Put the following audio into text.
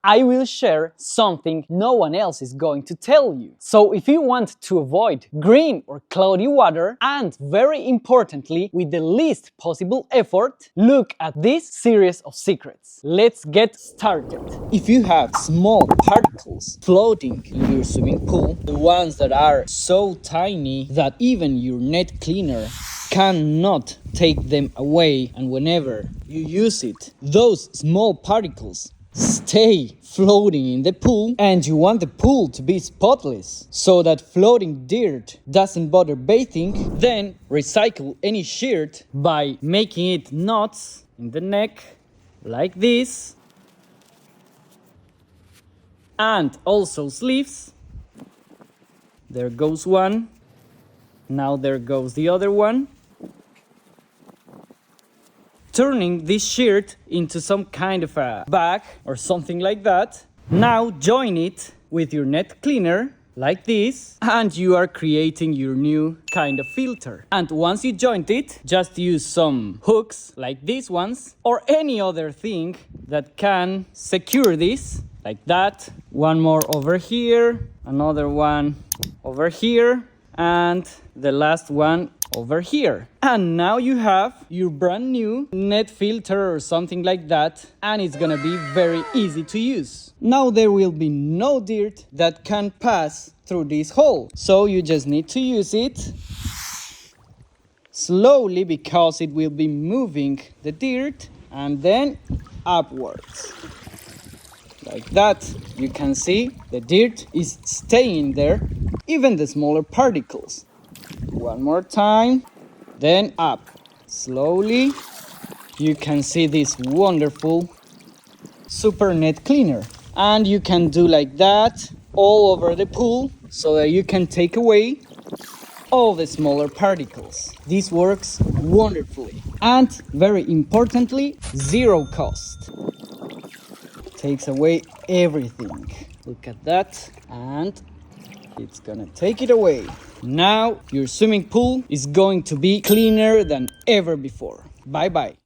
I will share something no one else is going to tell you. So if you want to avoid green or cloudy water, and very importantly, with the least possible effort, look at this series of secrets. Let's get started. If you have small particles floating in your swimming pool, the ones that are so tiny that even your net cleaner cannot take them away, and whenever you use it, those small particles stay floating in the pool, and you want the pool to be spotless so that floating dirt doesn't bother bathing, then recycle any shirt by making it knots in the neck like this, and also sleeves. There goes one. Now there goes the other one. Turning this shirt into some kind of a bag or something like that. Now join it with your net cleaner like this, and you are creating your new kind of filter. And once you joined it, just use some hooks like these ones or any other thing that can secure this like that. One more over here, another one over here, and the last one over here. And now you have your brand new net filter or something like that, and it's gonna be very easy to use. Now there will be no dirt that can pass through this hole, so you just need to use it slowly because it will be moving the dirt, and then upwards like that. You can see the dirt is staying there, even the smaller particles. One more time, then up slowly. You can see this wonderful super net cleaner, and you can do like that all over the pool so that you can take away all the smaller particles. This works wonderfully, and very importantly, zero cost. Takes away everything. Look at that, and it's gonna take it away. Now your swimming pool is going to be cleaner than ever before. Bye bye.